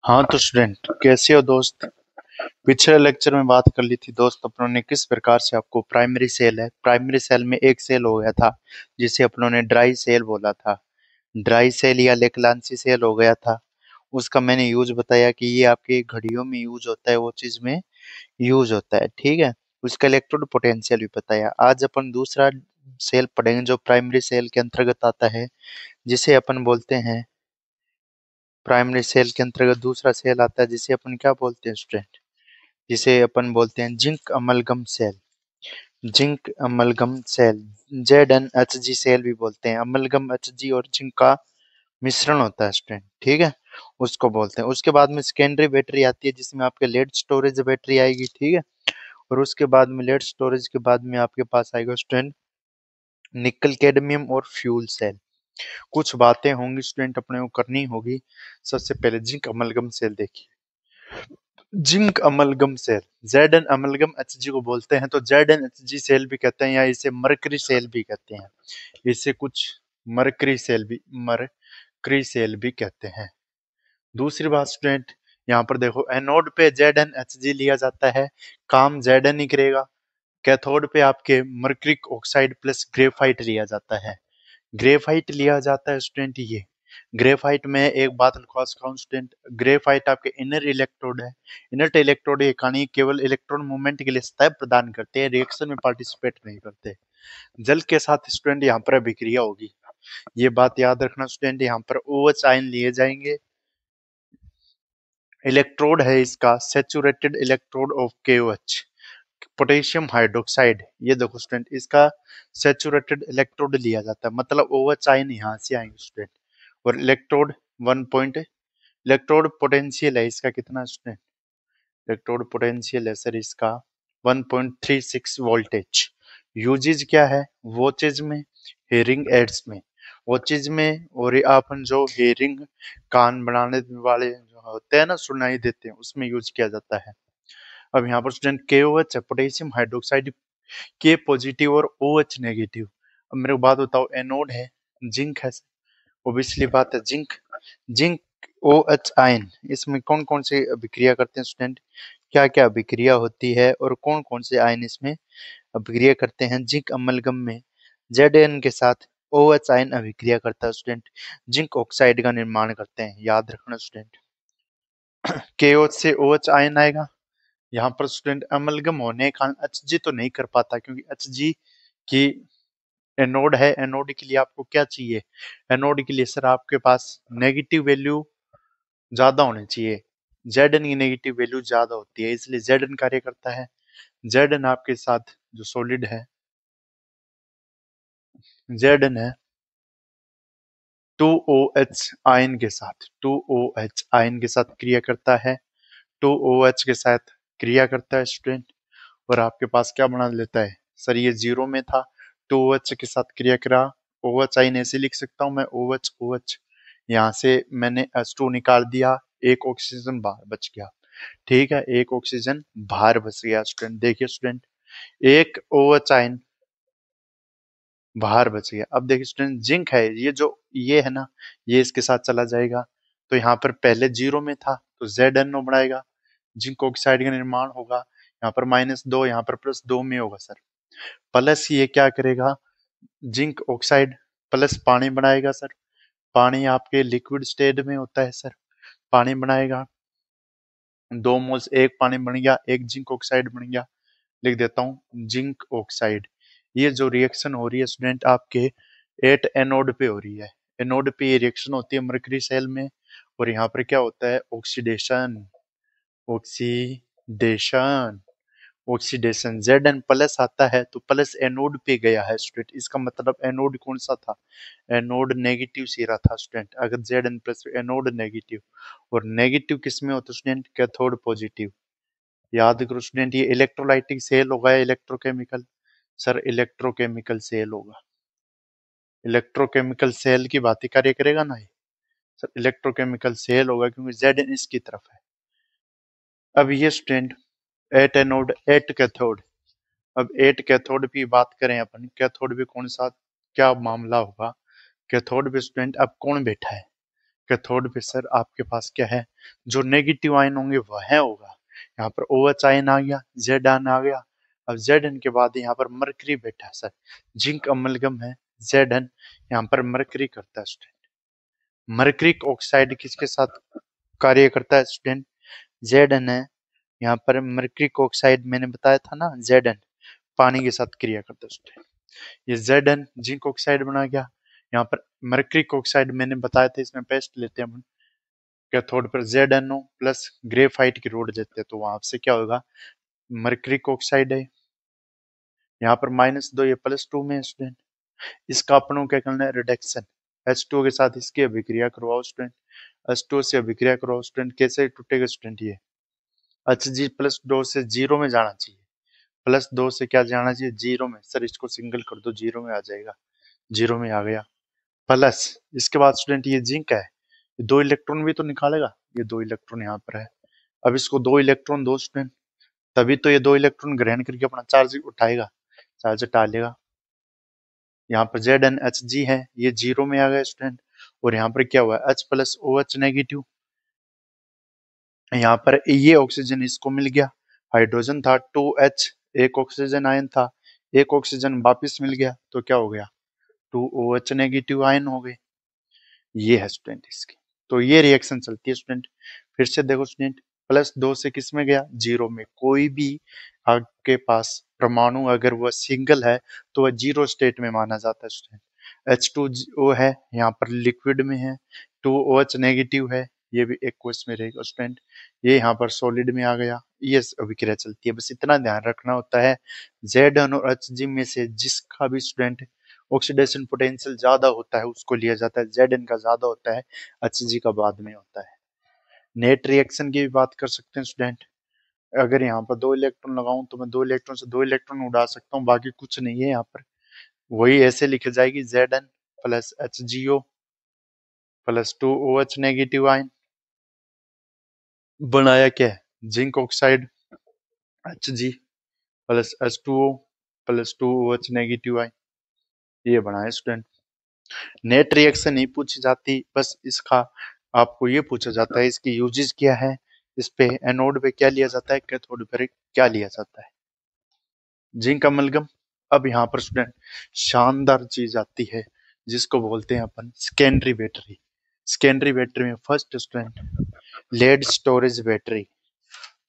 हाँ तो स्टूडेंट कैसे हो दोस्त। पिछले लेक्चर में बात कर ली थी दोस्त अपनों ने किस प्रकार से आपको प्राइमरी सेल है, प्राइमरी सेल में एक सेल हो गया था जिसे अपनों ने ड्राई सेल बोला था। ड्राई सेल या लेकलांसी सेल हो गया था। उसका मैंने यूज बताया कि ये आपके घड़ियों में यूज होता है, वो चीज में यूज होता है, ठीक है। उसका इलेक्ट्रोड पोटेंशियल भी बताया। आज अपन दूसरा सेल पढ़ेंगे जो प्राइमरी सेल के अंतर्गत आता है, जिसे अपन बोलते हैं प्राइमरी सेल के अंतर्गत दूसरा सेल आता है जिसे अपन क्या बोलते हैं स्टूडेंट, जिसे अपन बोलते हैं zinc amalgam cell. Zinc amalgam cell, ZnHg cell भी बोलते हैं। अमलगम Hg और जिंक का मिश्रण होता है स्टूडेंट, ठीक है, उसको बोलते हैं। उसके बाद में सेकेंडरी बैटरी आती है जिसमें आपके लेड स्टोरेज बैटरी आएगी, ठीक है। और उसके बाद में लेड स्टोरेज के बाद में आपके पास आएगा स्टूडेंट निकल कैडमियम और फ्यूल सेल। कुछ बातें होंगी स्टूडेंट अपने को करनी होगी। सबसे पहले जिंक अमलगम सेल देखिए। Zinc amalgam cell Z N amalgam HG को बोलते हैं, तो ZnHg सेल भी कहते हैं या इसे मरकरी सेल भी कहते हैं। इसे कुछ मरकरी सेल भी मरकरी सेल भी कहते हैं। दूसरी बात स्टूडेंट, यहाँ पर देखो एनोड पे ZnHg लिया जाता है, काम Zn ही करेगा। कैथोड पे आपके मर्क्रिक ऑक्साइड प्लस ग्रेफाइट लिया जाता है। ग्रेफाइट लिया जाता है स्टूडेंट। ये ग्रेफाइट में एक बात खास कहूं स्टूडेंट, ग्रेफाइट आपके इनर इलेक्ट्रोड है। इनर इलेक्ट्रोड ये कहानी केवल इलेक्ट्रॉन मूवमेंट के लिए सतह प्रदान करते हैं, रिएक्शन में पार्टिसिपेट नहीं करते। जल के साथ स्टूडेंट यहाँ पर अभिक्रिया होगी, ये बात याद रखना स्टूडेंट। यहाँ पर OH आयन लिए जाएंगे। इलेक्ट्रोड है इसका saturated electrode of KOH, potassium hydroxide. ये देखो स्टूडेंट, इसका सेचुरेटेड इलेक्ट्रोड लिया जाता है, मतलब OH आयन यहाँ से आएंगे स्टूडेंट। और इलेक्ट्रोड 1 इलेक्ट्रोड पोटेंशियल है इसका कितना स्टूडेंट, इलेक्ट्रोड पोटेंशियल है सर इसका 1.36 वोल्टेज। यूजेज क्या है वो चीज में, हेयरिंग एड्स में, वो चीज में। और ये अपन जो हेयरिंग कान बनाने वाले जो होते हैं ना, सुनाई देते हैं, उसमें यूज किया जाता है। अब यहाँ पर स्टूडेंट KOH है पोटेशियम हाइड्रोक्साइड, के पॉजिटिव और OH नेगेटिव। अब मेरे को बात बताओ, एनोड है जिंक है, ओबियसली बात है जिंक। जिंक OH आयन, इसमें कौन कौन से अभिक्रिया करते हैं स्टूडेंट, क्या क्या अभिक्रिया होती है और कौन कौन से आयन इसमें अभिक्रिया करते हैं। जिंक अमलगम में Zn के साथ OH आयन अभिक्रिया करता है स्टूडेंट, जिंक ऑक्साइड का निर्माण करते हैं। याद रखना स्टूडेंट, KOH से OH आयन आएगा। यहाँ पर स्टूडेंट अमलगम होने का Hg तो नहीं कर पाता, क्योंकि Hg की एनोड है। एनोड के लिए आपको क्या चाहिए, एनोड के लिए सर आपके पास नेगेटिव वैल्यू ज्यादा होनी चाहिए। Zn की नेगेटिव वैल्यू ज्यादा होती है, इसलिए Zn कार्य करता है। Zn आपके साथ जो सॉलिड है, Zn है 2OH आयन के साथ, 2OH आयन के साथ क्रिया करता है। 2OH के साथ क्रिया करता है स्टूडेंट, और आपके पास क्या बना लेता है सर, ये जीरो में था, 2OH के साथ क्रिया करा। OH आयन ऐसे लिख सकता हूं मैं, OH OH, यहाँ से मैंने H2 निकाल दिया, एक ऑक्सीजन बाहर बच गया, ठीक है, एक ऑक्सीजन बाहर बच गया स्टूडेंट। देखिए स्टूडेंट, एक OH आयन बाहर बच गया। अब देखिए स्टूडेंट, जिंक है ये जो, ये है ना, ये इसके साथ चला जाएगा, तो यहाँ पर पहले जीरो में था तो ZnO बनाएगा, जिंक ऑक्साइड का निर्माण होगा। यहाँ पर -2, यहाँ पर +2 में होगा सर। प्लस ये क्या करेगा, जिंक ऑक्साइड प्लस पानी बनाएगा सर। पानी आपके लिक्विड स्टेट में होता है सर, पानी बनाएगा। 2 मोल्स एक पानी बन गया, एक जिंक ऑक्साइड बन गया। लिख देता हूँ जिंक ऑक्साइड। ये जो रिएक्शन हो रही है स्टूडेंट आपके 8 एनोड पे हो रही है। एनोड पे ये रिएक्शन होती है मरकरी सेल में, और यहाँ पर क्या होता है, oxidation. Oxidation, oxidation Zn plus आता है तो प्लस एनोड पे गया है स्टूडेंट, इसका मतलब एनोड कौन सा था, एनोड नेगेटिव सिरा था स्टूडेंट। अगर Zn प्लस एनोड नेगेटिव, और नेगेटिव किस में होता है स्टूडेंट, कैथोड पॉजिटिव। याद करो स्टूडेंट, ये इलेक्ट्रोलाइटिक सेल होगा या इलेक्ट्रोकेमिकल, सर इलेक्ट्रोकेमिकल सेल होगा। इलेक्ट्रोकेमिकल सेल की बात ही कार्य करेगा ना ये, सर इलेक्ट्रोकेमिकल सेल होगा, क्योंकि Zn इसकी तरफ है। अब ये स्टूडेंट 8 एनोड 8 कैथोड। अब 8 कैथोड की बात करें अपन, कैथोड भी कौन सा क्या मामला होगा, कैथोड पे स्टूडेंट अब कौन बैठा है, कैथोड पे सर आपके पास क्या है, जो नेगेटिव आयन होंगे वह होगा। यहाँ पर OH आयन आ गया, Z आयन आ गया। अब Zn के बाद यहाँ पर मरकरी बैठा है सर, जिंक अमलगम है Zn, यहाँ पर मरकरी करता है स्टूडेंट। मरकरिक ऑक्साइड किसके साथ कार्य करता है स्टूडेंट? Zn है। यहाँ पर मरकरिक ऑक्साइड मैंने बताया था ना, Zn पानी के साथ क्रिया करता है स्टूडेंट। ये Zn जिंक ऑक्साइड बना गया। यहाँ पर मरकरिक ऑक्साइड मैंने बताया था, इसमें पेस्ट लेते हैं हम कैथोड पर ZnO प्लस ग्रेफाइट की रोड देते हैं, तो वहां से क्या होगा, मरकरिक ऑक्साइड है। यहाँ पर -2, ये +2 में है स्टूडेंट। इसका अपनों क्या करना है, रिडक्शन। H2O के साथ इसकी अभिक्रिया करवाओ स्टूडेंट, H2O से अभिक्रिया करवाओ स्टूडेंट। कैसे टूटेगा स्टूडेंट, ये Hg +2 से 0 में जाना चाहिए, +2 से क्या जाना चाहिए, 0 में। सर इसको सिंगल कर दो, 0 में आ जाएगा, 0 में आ गया। प्लस इसके बाद स्टूडेंट ये जिंक है, 2 इलेक्ट्रॉन भी तो निकालेगा, ये 2 इलेक्ट्रॉन यहाँ पर है। अब इसको 2 इलेक्ट्रॉन दो स्टूडेंट, तभी तो ये 2 इलेक्ट्रॉन ग्रहण करके अपना चार्ज उठाएगा, चार्ज हटा लेगा। यहाँ पर ZnHg है, ये 0 में आ गया स्टूडेंट। और यहाँ पर क्या हुआ है, H प्लस OH नेगेटिव। यहाँ पर ये ऑक्सीजन इसको मिल गया, हाइड्रोजन था 2H, एक ऑक्सीजन आयन था, एक ऑक्सीजन वापिस मिल गया, तो क्या हो गया, 2OH नेगेटिव आयन हो गए। ये है स्टूडेंट इसकी। तो ये रिएक्शन चलती है स्टूडेंट। फिर से देखो स्टूडेंट, +2 से किस में गया, 0 में। कोई भी आपके पास परमाणु अगर वह सिंगल है तो वह 0 स्टेट में माना जाता है स्टूडेंट। H2O है, यहाँ पर लिक्विड में है, 2OH नेगेटिव है, ये भी एक्वस में रहेगा स्टूडेंट। ये यहाँ पर सॉलिड में आ गया, ये अभिक्रिया चलती है। बस इतना ध्यान रखना होता है, Zn और Hg में से जिसका भी स्टूडेंट ऑक्सीडेशन पोटेंशियल ज्यादा होता है उसको लिया जाता है, Zn का ज्यादा होता है, Hg का बाद में होता है। नेट रिएक्शन की भी बात कर सकते हैं स्टूडेंट। अगर यहाँ पर 2 इलेक्ट्रॉन लगाऊं तो मैं 2 इलेक्ट्रॉन से 2 इलेक्ट्रॉन उड़ा सकता हूँ, बाकी कुछ नहीं है यहाँ पर। वही ऐसे लिखी जाएगी, Zn plus HgO plus 2OH negative ion, बनाया क्या है, zinc oxide Hg plus H2O plus 2OH negative ion, ये बनाया स्टूडेंट। नेट रिएक्शन नहीं पूछी जाती, बस इसका आपको ये पूछा जाता है इसकी यूजेस क्या है, इस पे एनोड पे क्या लिया जाता है, कैथोड पे क्या लिया जाता है। Zinc amalgam. अब यहाँ पर स्टूडेंट शानदार चीज आती है जिसको बोलते हैं अपन सेकेंडरी बैटरी। सेकेंडरी बैटरी में first student lead storage battery.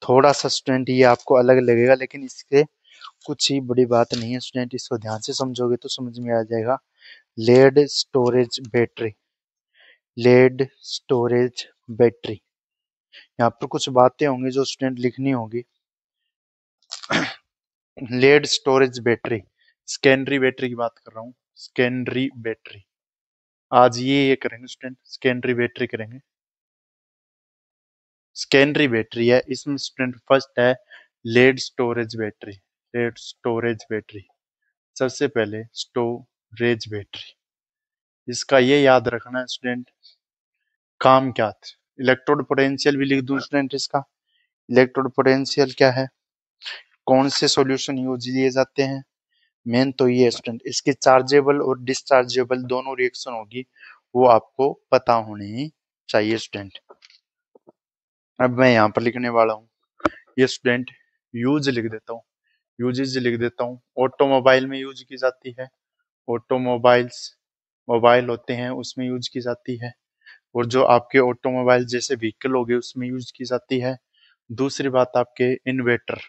थोड़ा सा स्टूडेंट ये आपको अलग लगेगा, लेकिन इसके कुछ ही बड़ी बात नहीं है स्टूडेंट, इसको ध्यान से समझोगे तो समझ में आ जाएगा। Lead storage battery, lead storage battery, यहाँ पर कुछ बातें होंगी जो स्टूडेंट लिखनी होगी। Lead storage battery, secondary battery की बात कर रहा हूँ, सेकेंडरी बैटरी। आज ये करेंगे स्टूडेंट, सेकेंडरी बैटरी करेंगे। सेकेंडरी बैटरी है, इसमें स्टूडेंट फर्स्ट है lead storage battery. Lead storage battery, सबसे पहले स्टोरेज बैटरी, इसका ये याद रखना है स्टूडेंट, काम क्या था। इलेक्ट्रोड पोटेंशियल भी लिख दूं स्टूडेंट इसका, इलेक्ट्रोड पोटेंशियल क्या है, कौन से सॉल्यूशन यूज लिए जाते हैं, मेन तो ये स्टूडेंट, इसके चार्जेबल और डिस्चार्जेबल दोनों रिएक्शन होगी, वो आपको पता होनी चाहिए स्टूडेंट। अब मैं यहाँ पर लिखने वाला हूँ, ये स्टूडेंट यूज लिख देता हूँ, यूजेज लिख देता हूँ। ऑटोमोबाइल में यूज की जाती है, ऑटोमोबाइल्स, मोबाइल होते हैं उसमें यूज की जाती है, और जो आपके ऑटोमोबाइल जैसे व्हीकल हो गए उसमें यूज की जाती है। दूसरी बात आपके इन्वर्टर,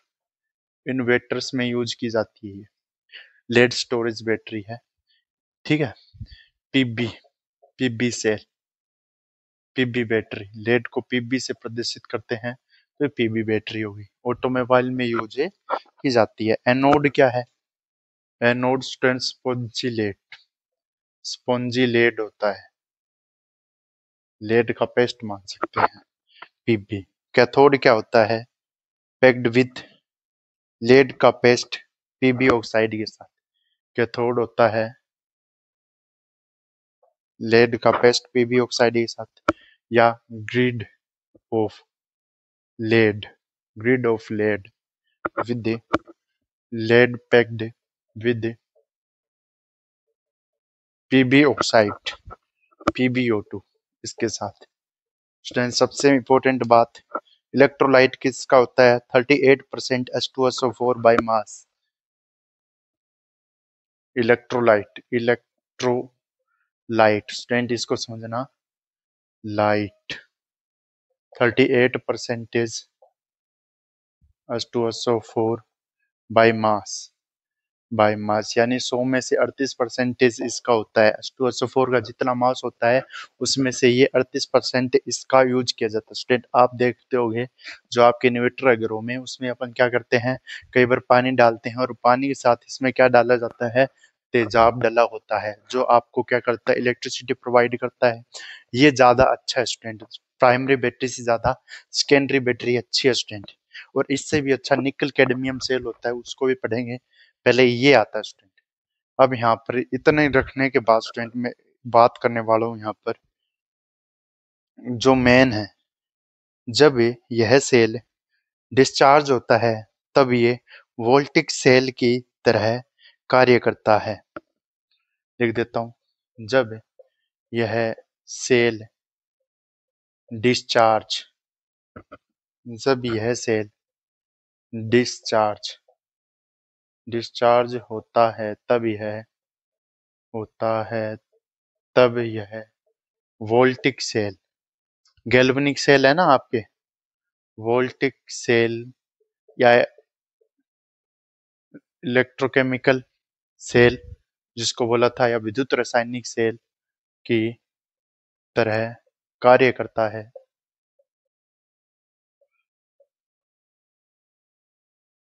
इन्वर्टर्स में यूज की जाती है, लेड स्टोरेज बैटरी है, ठीक है। PB, PB cell, PB battery, lead को पीबी से प्रदर्शित करते हैं तो पीबी बैटरी होगी, ऑटोमोबाइल में यूज की जाती है। एनोड क्या है, एनोड स्टूडेंट स्पॉन्जिलेट, स्पॉन्जी लेड होता है, लेड का पेस्ट मान सकते हैं पीबी। कैथोड क्या होता है, पैक्ड विथ लेड का पेस्ट पीबी ऑक्साइड के साथ, कैथोड होता है लेड का पेस्ट पीबी ऑक्साइड के साथ, या grid of lead, grid of lead with lead packed with PB oxide, PbO2, इसके साथ। स्टूडेंट सबसे इम्पोर्टेंट बात, इलेक्ट्रोलाइट किसका होता है? 38% H2SO4 by mass. Electrolyte student इसको समझना, लाइट 38% H2SO4 बाय मास यानी 100 में से 38% इसका होता है। H2SO4 का जितना मास होता है उसमें से ये 38% इसका यूज किया जाता है। स्टूडेंट आप देखते होंगे जो आपके इन्वर्टर है घरों में, उसमें अपन क्या करते हैं, कई बार पानी डालते हैं और पानी के साथ इसमें क्या डाला जाता है, तेजाब डला होता है, जो आपको क्या करता है, इलेक्ट्रिसिटी प्रोवाइड करता है। ये ज्यादा अच्छा है स्टूडेंट, प्राइमरी बैटरी से ज्यादा सेकेंडरी बैटरी अच्छी है स्टूडेंट। और इससे भी अच्छा निकल कैडमियम सेल होता है, उसको भी पढ़ेंगे, पहले ये आता है स्टूडेंट। अब यहाँ पर इतने रखने के बाद स्टूडेंट में बात करने वाला हूँ यहाँ पर जो मेन है, जब यह सेल डिस्चार्ज होता है तब ये वोल्टिक सेल की तरह कार्य करता है। लिख देता हूँ, यह सेल डिस्चार्ज जब यह सेल डिस्चार्ज डिस्चार्ज होता है तब यह वोल्टिक सेल, गैल्वेनिक सेल है ना आपके, वोल्टिक सेल या इलेक्ट्रोकेमिकल सेल जिसको बोला था, या विद्युत रासायनिक सेल की तरह कार्य करता है।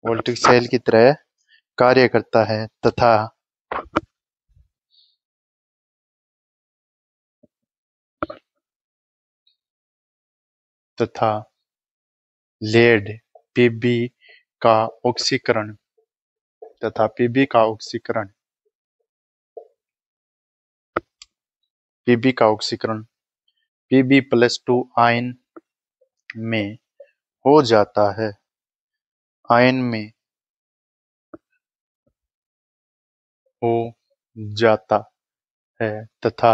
वोल्टिक सेल की तरह कार्य करता है तथा लेड पीबी का ऑक्सीकरण Pb+2 आयन में हो जाता है, आयन में हो जाता है तथा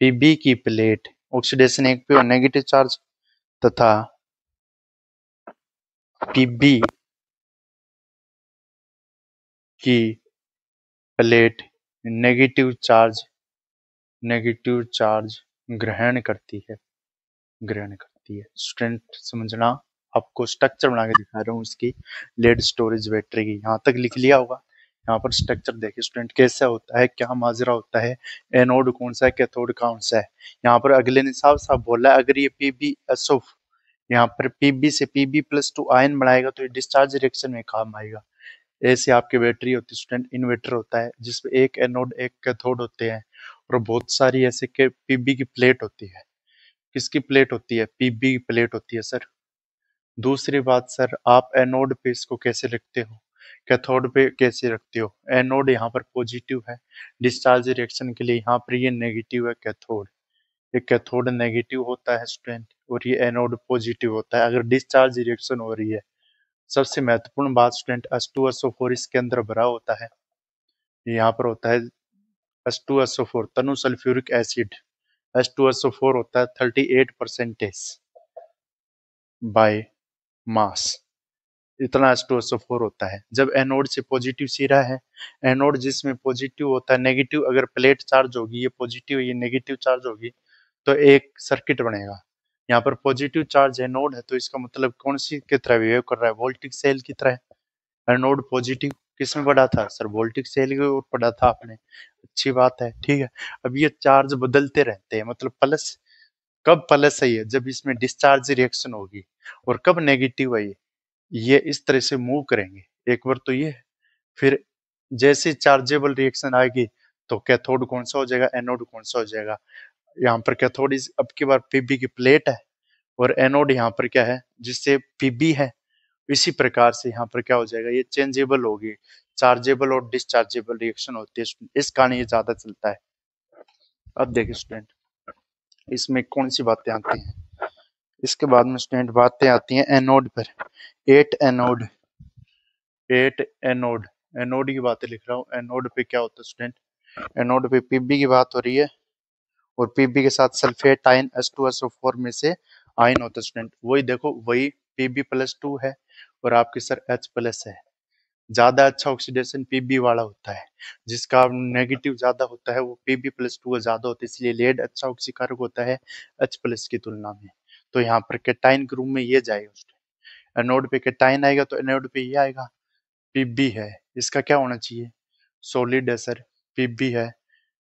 Pb की प्लेट, ऑक्सीडेशन एक पे और नेगेटिव चार्ज, तथा Pb की प्लेट नेगेटिव चार्ज ग्रहण करती है। स्टूडेंट समझना, आपको स्ट्रक्चर बना के दिखा रहा हूँ इसकी, लेड स्टोरेज बैटरी की, यहाँ तक लिख लिया होगा। यहाँ पर स्ट्रक्चर देखिए स्टूडेंट कैसा होता है, क्या माजरा होता है, एनोड कौन सा है, कैथोड कौन सा है। यहाँ पर अगले ने साफ साफ बोला है, अगर ये PbSO यहाँ पर Pb से Pb+2 आयन बनाएगा तो ये डिस्चार्ज रिएक्शन में काम आएगा। ऐसे आपकी बैटरी होती है स्टूडेंट, इन्वर्टर होता है जिसपे एक एनोड एक कैथोड होते हैं, और बहुत सारी ऐसे के Pb की प्लेट होती है। किसकी प्लेट होती है? Pb की प्लेट होती है सर। दूसरी बात सर, आप एनोड पे इसको कैसे रखते हो, कैथोड पे कैसे रखते हो? एनोड यहाँ पर पॉजिटिव है, डिस्चार्ज रिएक्शन के लिए यहाँ पर ये नेगेटिव है कैथोड, ये कैथोड नेगेटिव होता है स्टूडेंट, और ये एनोड पॉजिटिव होता है अगर डिस्चार्ज रिएक्शन हो रही है। सबसे महत्वपूर्ण बात स्टूडेंट, H2SO4 इसके अंदर भरा होता है, यहाँ पर होता है H2SO4 तनु सल्फ्यूरिक एसिड। H2SO4 होता है 38% बाय मास, इतना H2SO4 होता है। जब एनोड से पॉजिटिव सिरा है, एनोड जिसमें पॉजिटिव होता है, नेगेटिव अगर प्लेट चार्ज होगी, ये पॉजिटिव ये नेगेटिव चार्ज होगी, तो एक सर्किट बनेगा। यहाँ पर पॉजिटिव चार्ज एनोड है तो इसका मतलब कौन सी की तरह बिहेव कर रहा है, वोल्टिक सेल की तरह। एनोड पॉजिटिव किसमें पढ़ा था सर? वोल्टिक सेल के ऊपर पढ़ा था आपने, अच्छी बात है, ठीक है। अब ये चार्ज बदलते रहते हैं, मतलब प्लस, कब प्लस है ये? जब इसमें डिस्चार्ज रिएक्शन होगी, और कब नेगेटिव है ये इस तरह से मूव करेंगे। एक बार तो ये, फिर जैसे चार्जेबल रिएक्शन आएगी तो कैथोड कौन सा हो जाएगा, एनोड कौन सा हो जाएगा। यहाँ पर कैथोड इस अब की बार Pb की प्लेट है, और एनोड यहाँ पर क्या है, जिससे Pb है। इसी प्रकार से यहाँ पर क्या हो जाएगा, ये चेंजेबल होगी, चार्जेबल और डिस्चार्जेबल रिएक्शन होती है, इस कारण ये ज्यादा चलता है। अब देखिए स्टूडेंट, इसमें कौन सी बातें आती हैं, इसके बाद में स्टूडेंट बातें आती हैं एनोड पर। एट एनोड एनोड की बातें लिख रहा हूँ। एनोड पे क्या होता है स्टूडेंट, एनोड पे Pb की बात हो रही है, और पीबी के साथ सल्फेट आयन H2SO4 में से आयन होता है स्टूडेंट। वही देखो, वही Pb+2 है और आपके सर H+ है। ज्यादा अच्छा ऑक्सीडेशन पीबी वाला होता है, जिसका नेगेटिव ज्यादा होता है वो Pb+2 का ज्यादा होता है, इसलिए लेड अच्छा ऑक्सीकारक होता है H+ की तुलना में। तो यहाँ पर कैटायन के रूप में ये जाएगा स्टूडेंट। एनोड पे कैटायन आएगा तो एनोड पे ये आएगा। पीबी है, इसका क्या होना चाहिए, सॉलिड है सर। पीबी है,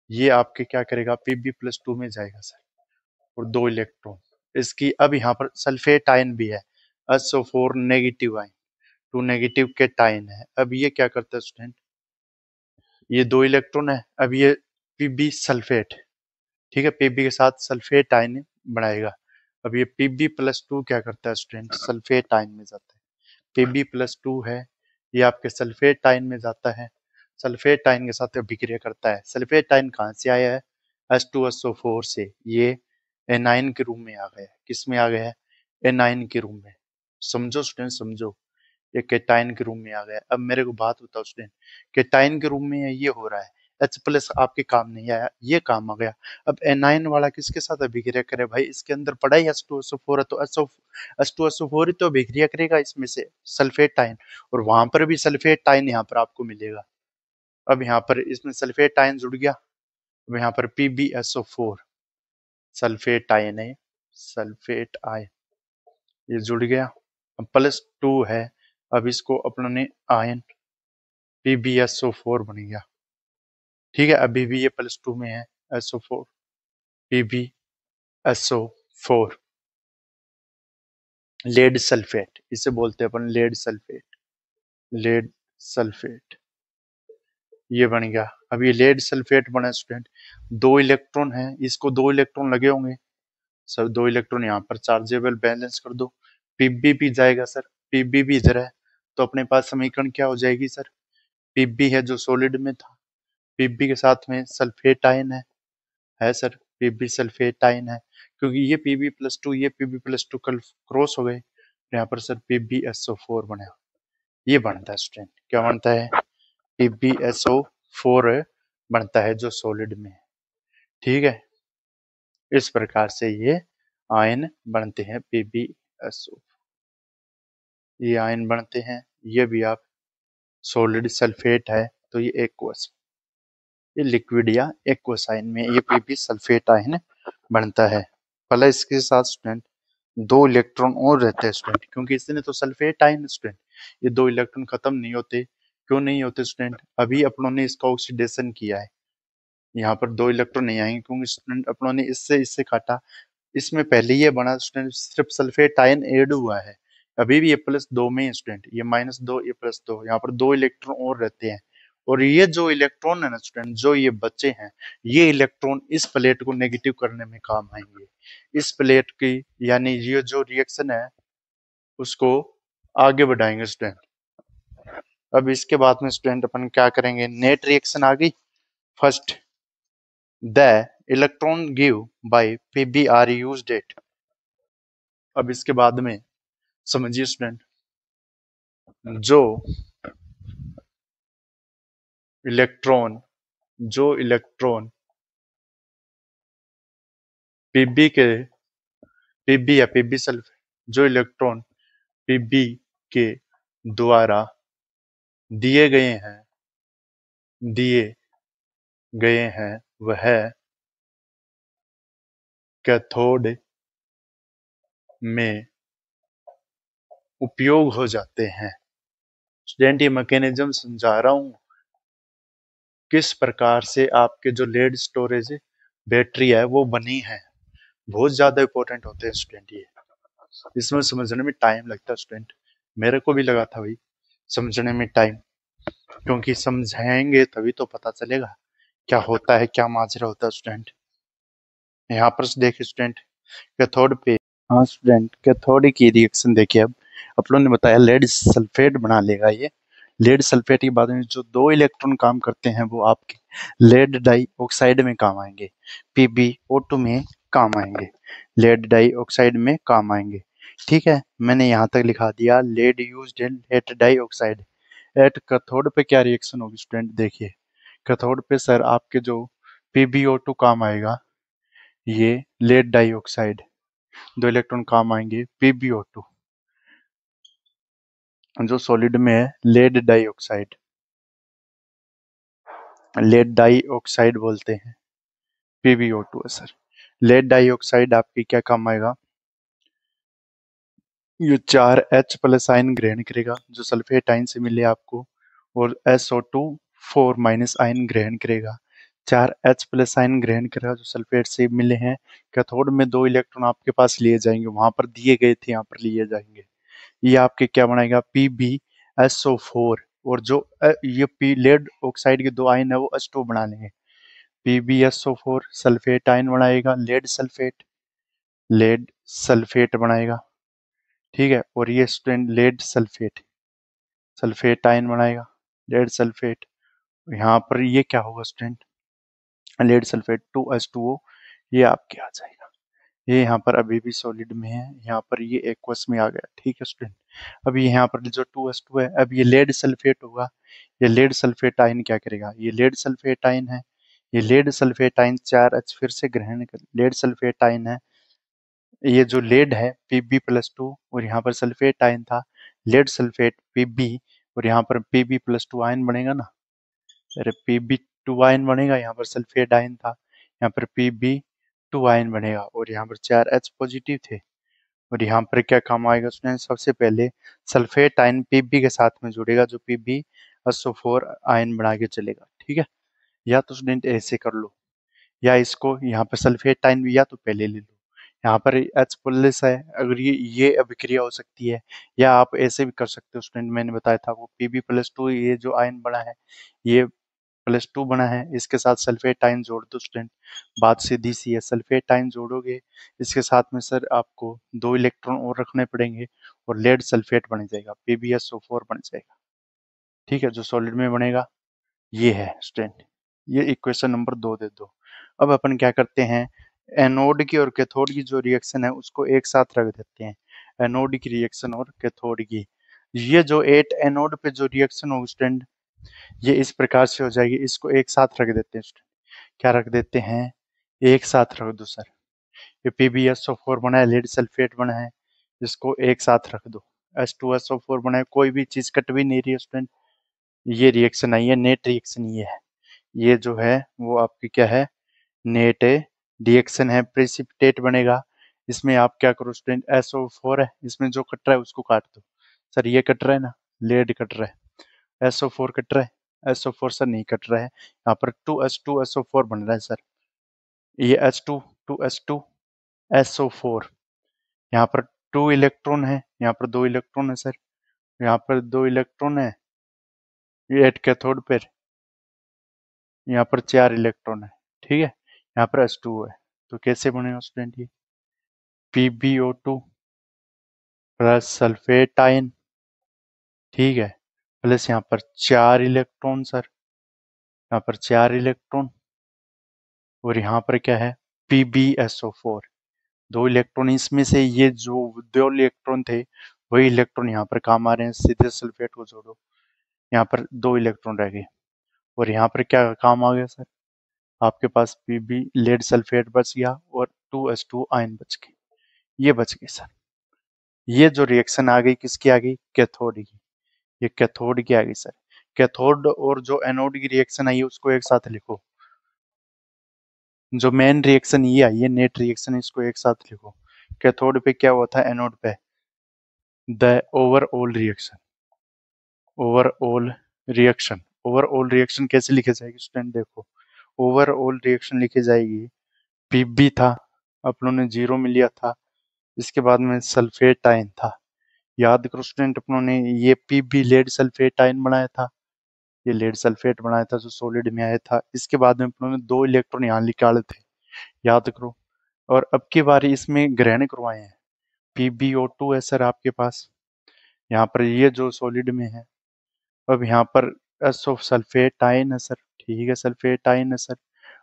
ये आपके क्या करेगा, Pb+2 में जाएगा सर, और 2 इलेक्ट्रॉन इसकी। अब यहाँ पर सल्फेट आयन भी है, SO4 negative ion, 2 negative cation है। अब ये क्या करता है स्टूडेंट, ये 2 इलेक्ट्रॉन है, अब ये पीबी सल्फेट, ठीक है, पीबी के साथ सल्फेट आयन बनाएगा। अब ये Pb+2 क्या करता है स्टूडेंट, सल्फेट आयन में जाता है। Pb+2 है, ये आपके सल्फेट आयन में जाता है, सल्फेट आयन के साथ अभिक्रिया करता है। सल्फेट आयन कहाँ से आया है, H2SO4 से, ये एनायन के रूप में आ गया है। किस में आ गया है, एनायन के रूप में। समझो स्टूडेंट, समझो, ये केटाइन के रूप में आ गया। अब मेरे को बात बताओ स्टूडेंट, केटाइन के रूप में ये हो रहा है, H+ आपके काम नहीं आया, ये काम आ गया। अब एनाइन वाला किसके साथ अभिक्रिया करे भाई, इसके अंदर पड़ा ही H2SO4 है, तो H2SO4 ही तो अभिक्रिया करेगा इसमें से सल्फेट आयन, और वहां पर भी सल्फेट आयन यहाँ पर आपको मिलेगा। अब यहाँ पर इसमें सल्फेट आयन जुड़ गया, अब यहाँ पर PbSO4 सल्फेट आयन है, सल्फेट आयन ये जुड़ गया, अब +2 है। अब इसको अपनों ने आयन PbSO4 बन गया, ठीक है, अभी भी ये +2 में है, SO4 PbSO4 लेड सल्फेट, इसे बोलते हैं अपन लेड सल्फेट, लेड सल्फेट ये बन गया। अब ये लेड सल्फेट बना स्टूडेंट, 2 इलेक्ट्रॉन है, इसको 2 इलेक्ट्रॉन लगे होंगे सर, 2 इलेक्ट्रॉन यहाँ पर चार्जेबल बैलेंस कर दो, पीबी भी जाएगा सर, पीबी भी इधर है, तो अपने पास समीकरण क्या हो जाएगी सर, पीबी है जो सॉलिड में था, पीबी के साथ में सल्फेट आयन है सर, पीबी सल्फेट आयन है, क्योंकि ये Pb+2 ये Pb+2 कल क्रॉस हो गए, यहाँ पर सर PbSO4 बना, ये बनता है स्टूडेंट, क्या बनता है, PbSO4 बनता है जो सॉलिड में है, ठीक है। इस प्रकार से ये आयन बनते हैं, PbSO, ये आयन बनते हैं। ये भी आप सॉलिड सल्फेट है तो ये एक्वस, ये लिक्विड या एक्वस आयन में ये Pb सल्फेट आयन बनता है। भला इसके साथ स्टूडेंट 2 इलेक्ट्रॉन और रहते हैं स्टूडेंट, क्योंकि इसने तो सल्फेट आयन स्टूडेंट, ये 2 इलेक्ट्रॉन खत्म नहीं होते। क्यों नहीं होते स्टूडेंट, अभी अपनों ने इसका ऑक्सीडेशन किया है, यहाँ पर 2 इलेक्ट्रॉन नहीं आएंगे, क्योंकि स्टूडेंट अपनों ने इससे इससे काटा, इसमें पहले ये बना स्टूडेंट, सिर्फ सल्फेट आयन ऐड हुआ है, अभी भी ये +2 में है स्टूडेंट, ये -2 ये +2, यहाँ पर 2 इलेक्ट्रॉन और रहते हैं। और ये जो इलेक्ट्रॉन है ना स्टूडेंट, जो ये बच्चे हैं, ये इलेक्ट्रॉन इस प्लेट को नेगेटिव करने में काम आएंगे, इस प्लेट की, यानी ये जो रिएक्शन है उसको आगे बढ़ाएंगे स्टूडेंट। अब इसके बाद में स्टूडेंट अपन क्या करेंगे, नेट रिएक्शन आ गई। First, the electron give by Pb are used it. अब इसके बाद में समझिए स्टूडेंट, जो इलेक्ट्रॉन पीबी के पीबी या पीबी सल्फेट, जो इलेक्ट्रॉन पीबी के द्वारा दिए गए हैं वह कैथोड में उपयोग हो जाते हैं। स्टूडेंट ये मैकेनिज्म समझा रहा हूं, किस प्रकार से आपके जो लेड स्टोरेज बैटरी है वो बनी है, बहुत ज्यादा इंपॉर्टेंट होते हैं स्टूडेंट ये, इसमें समझने में टाइम लगता है स्टूडेंट, मेरे को भी लगा था भाई समझने में टाइम, क्योंकि समझाएंगे तभी तो पता चलेगा क्या होता है, क्या माजरा होता है स्टूडेंट। यहाँ पर देखिए स्टूडेंट, कैथोड पे, हाँ स्टूडेंट कैथोड की रिएक्शन देखिए। अब अपन ने बताया लेड सल्फेट बना लेगा ये, लेड सल्फेट के बाद में जो 2 इलेक्ट्रॉन काम करते हैं वो आपके लेड डाई ऑक्साइड में काम आएंगे, PbO2 में काम आएंगे, लेड डाई ऑक्साइड में काम आएंगे, ठीक है। मैंने यहाँ तक लिखा दिया, lead used in lead dioxide at cathode पे क्या रिएक्शन होगी स्टूडेंट, देखिए कैथोड पे सर आपके जो PbO2 काम आएगा, ये लेड डाइऑक्साइड, 2 इलेक्ट्रॉन काम आएंगे PbO2, जो सॉलिड में है लेड डाइऑक्साइड, लेड डाइऑक्साइड बोलते हैं, PbO2 है सर। लेड डाइऑक्साइड आपकी क्या काम आएगा, ये 4H+ आयन ग्रहण करेगा जो सल्फेट आयन से मिले आपको, और SO2 4- आयन ग्रहण करेगा। 4H+ आयन ग्रहण करेगा जो सल्फेट से मिले हैं। कैथोड में 2 इलेक्ट्रॉन आपके पास लिए जाएंगे, वहां पर दिए गए थे, यहाँ पर लिए जाएंगे। ये आपके क्या बनाएगा, PbSO4, और जो ये लेड ऑक्साइड के 2 आयन है वो H2 बना लेंगे। PbSO4 सल्फेट आयन बनाएगा, लेड सल्फेट बनाएगा, ठीक है। और ये student lead sulphate, sulphate ion बनाएगा, लेड सल्फेट। यहाँ पर ये क्या होगा स्टूडेंट, लेड सल्फेट 2H2O, ये आपके आ जाएगा। ये यहाँ पर अभी भी सॉलिड में है, यहाँ पर ये एक्वस में आ गया, ठीक है स्टूडेंट। अब ये यहाँ पर जो 2H2 है, अब ये लेड सल्फेट होगा। ये लेड सल्फेट आयन क्या करेगा, ये लेड सल्फेट आयन है, ये लेड सल्फेट आयन 4H फिर से ग्रहण कर, लेड सल्फेट आयन है। ये जो लेड है Pb+2, और यहाँ पर सल्फेट आयन था लेड सल्फेट Pb, और यहाँ पर Pb+2 आयन बनेगा ना, अरे Pb2 आयन बनेगा, यहाँ पर सल्फेट आयन था, यहाँ पर Pb2 आयन बनेगा, और यहाँ पर 4H पॉजिटिव थे। और यहाँ पर क्या काम आएगा उसने, सबसे पहले सल्फेट आयन Pb के साथ में जुड़ेगा जो PbSO4 आयन बना के चलेगा, ठीक है। या तो स्टूडेंट ऐसे कर लो, या इसको यहाँ पर सल्फेट आयन भी या तो पहले ले लो, यहाँ पर H+ है, अगर ये अभिक्रिया हो सकती है। या आप ऐसे भी कर सकते हो स्टूडेंट, मैंने बताया था वो Pb+2, ये जो आयन बना है ये +2 बना है, इसके साथ सल्फेट आयन जोड़ दो स्टूडेंट, बात सीधी सी है। सल्फेट आयन जोड़ोगे इसके साथ में सर आपको 2 इलेक्ट्रॉन और रखने पड़ेंगे, और लेड सल्फेट बन जाएगा, PbSO4 बन जाएगा, ठीक है, जो सॉलिड में बनेगा। ये है स्टूडेंट, ये इक्वेशन नंबर 2 दे दो। अब अपन क्या करते हैं, एनोड की और कैथोड की जो रिएक्शन है उसको एक साथ रख देते हैं, एनोड की रिएक्शन और कैथोड की। ये जो 8 एनोड पे जो रिएक्शन होगी स्टूडेंट, ये इस प्रकार से हो जाएगी, इसको एक साथ रख देते हैं स्टूडेंट। क्या रख देते हैं, एक साथ रख दो सर। ये PbSO4 बना है, लेड सल्फेट बना है, इसको एक साथ रख दो। H2SO4 बना है, कोई भी चीज कट भी नहीं रही है स्टूडेंट, ये रिएक्शन आई है, नेट रिएक्शन ये है। ये जो है वो आपकी क्या है, नेट रिएक्शन है, प्रेसिपिटेट बनेगा। इसमें आप क्या करो स्टूडेंट, SO4 है, इसमें जो कट रहा है उसको काट दो। सर ये कट रहा है ना, लेड कट रहा है, SO4 कट रहा है, SO4 सर नहीं कट रहा है, यहाँ पर 2H2SO4 बन रहा है सर। ये H2 2H2 SO4, यहाँ पर 2 इलेक्ट्रॉन है, यहाँ पर 2 इलेक्ट्रॉन है सर, यहाँ पर 2 इलेक्ट्रॉन है, ये एट कैथोड पर, यहाँ पर 4 इलेक्ट्रॉन है, ठीक है। यहाँ पर H2 है, तो कैसे बनेगा स्टूडेंट, ये PbO2 प्लस सल्फेट आयन, ठीक है, प्लस यहाँ पर 4 इलेक्ट्रॉन सर, यहाँ पर 4 इलेक्ट्रॉन, और यहाँ पर क्या है, PbSO4, 2 इलेक्ट्रॉन, इसमें से ये जो 2 इलेक्ट्रॉन थे वही इलेक्ट्रॉन यहाँ पर काम आ रहे हैं, सीधे सल्फेट को जोड़ो, यहाँ पर 2 इलेक्ट्रॉन रह गए, और यहाँ पर क्या काम आ गया सर, आपके पास Pb लेड सल्फेट बच गया, और 2H2 आयन बच गए, ये बच गए सर। ये जो रिएक्शन आ गई किसकी आ गई, कैथोड की, ये कैथोड की आ गई सर। कैथोड और जो एनोड की रिएक्शन आई है उसको एक साथ लिखो, जो मेन रिएक्शन ये आई है नेट रिएक्शन, इसको एक साथ लिखो। कैथोड पे क्या हुआ था, एनोड पे the overall reaction, overall reaction, overall reaction कैसे लिखे जाएगी स्टूडेंट, देखो ओवरऑल रिएक्शन लिखी जाएगी, Pb था, अपनों ने 0 में लिया था, इसके बाद में सल्फेट आयन था, याद करो स्टूडेंट अपनों ने ये Pb लेड सल्फेट आयन बनाया था, ये लेड सल्फेट बनाया था जो सॉलिड में आया था, इसके बाद में अपनों ने 2 इलेक्ट्रॉन यहाँ निकाले थे, याद करो। और अब की बारी इसमें ग्रहण करवाए हैं, PbO2 है सर आपके पास, यहाँ पर ये जो सॉलिड में है, अब यहाँ पर SO सल्फेट आयन है सर, ठीक है, सल्फेट आयन है सर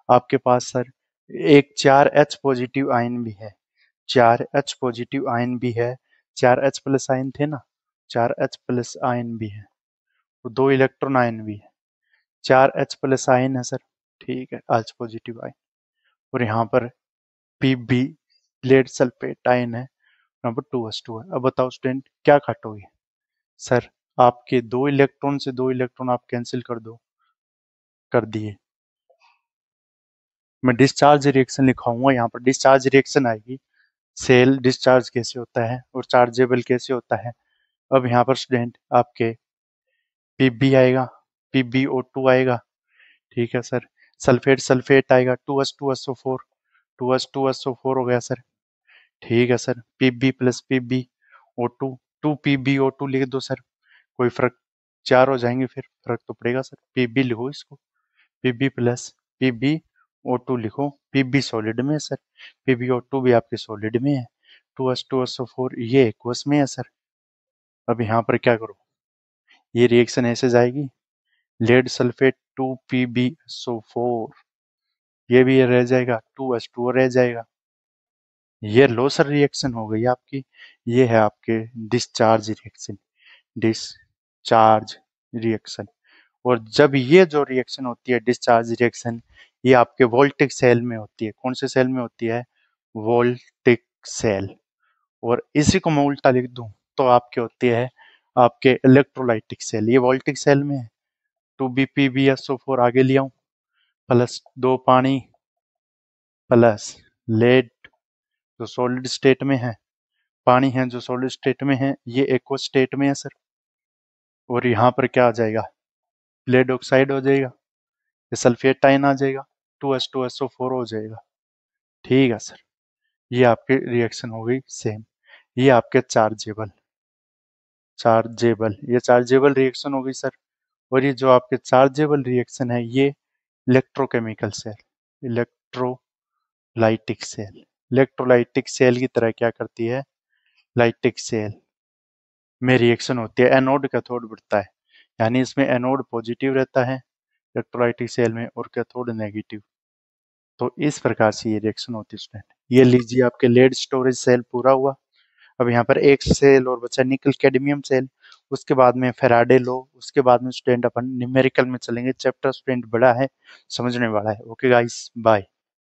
आपके पास सर। एक 4H पॉजिटिव आयन भी है, 4H पॉजिटिव आयन भी है, 4H+ आयन थे ना, 4H+ आयन भी है, और 2 इलेक्ट्रॉन आयन भी है, 4H+ आयन है सर, ठीक है, H पॉजिटिव आयन। और यहाँ पर पीबी लेड सल्फेट आयन है, नंबर 2s2 है। अब बताओ स्टूडेंट क्या काटोगे? सर आपके 2 इलेक्ट्रॉन से 2 इलेक्ट्रॉन आप कैंसिल कर दो, कर दिए। मैं डिस्चार्ज रिएक्शन लिखाऊंगा, यहाँ पर डिस्चार्ज रिएक्शन आएगी, सेल डिस्चार्ज कैसे होता है और चार्जेबल कैसे होता है। अब यहाँ पर स्टूडेंट आपके पीबी आएगा, PbO2 आएगा, ठीक है सर। सल्फेट सल्फेट आएगा, 2s2SO4, 2s2SO4 हो गया सर, ठीक है sir. Pb plus PbO2, 2PbO2 लिख दो सर, कोई फर्क, 4 हो जाएंगे फिर फर्क तो पड़ेगा सर। Pb लिखो इसको, Pb प्लस PbO2 लिखो, Pb सॉलिड में है सर, PbO2 भी आपके सॉलिड में है, 2s2SO4 ये एक्वस में है सर। अब यहाँ पर क्या करो, ये रिएक्शन ऐसे जाएगी, लेड सल्फेट 2PbSO4, ये भी ये रह जाएगा, 2s2 रह जाएगा। ये लो सर रिएक्शन हो गई आपकी, ये है आपके डिस्चार्ज रिएक्शन, डिस्चार्ज रिएक्शन। और जब ये जो रिएक्शन होती है डिस्चार्ज रिएक्शन, ये आपके वोल्टिक सेल में होती है। कौन से सेल में होती है? Voltaic cell. और इसी को मैं उल्टा लिख दूं तो आपके होती है आपके इलेक्ट्रोलाइटिक सेल। ये वोल्टिक सेल में है, 2BpBSO4 आगे लिया हूं, प्लस 2 पानी प्लस लेड जो सॉलिड स्टेट में है, पानी है जो सॉलिड स्टेट में है, ये एक्वस स्टेट में है सर। और यहाँ पर क्या आ जाएगा? लेड ऑक्साइड हो जाएगा, ये सल्फेट आयन आ जाएगा, 2s2SO4 हो जाएगा, ठीक है सर। ये आपकी रिएक्शन हो गई सेम। ये आपके चार्जेबल, चार्जेबल, ये चार्जेबल रिएक्शन हो गई सर। और ये जो आपके चार्जेबल रिएक्शन है ये electrochemical cell, electrolytic cell, electrolytic cell की तरह क्या करती है? लाइटिक सेल में रिएक्शन होती है, एनोड कैथोड बढ़ता है, यानी इसमें एनोड पॉजिटिव रहता है इलेक्ट्रोलाइटिक सेल में और कैथोड नेगेटिव। तो इस प्रकार से ये रिएक्शन होती है स्टूडेंट। ये लीजिए आपके लेड स्टोरेज सेल पूरा हुआ। अब यहाँ पर एक सेल और बचा, निकल कैडमियम सेल, उसके बाद में फेराडे लो, उसके बाद में स्टूडेंट अपन न्यूमेरिकल में चलेंगे। चैप्टर स्टूडेंट बड़ा है, समझने वाला है। Okay guys, bye.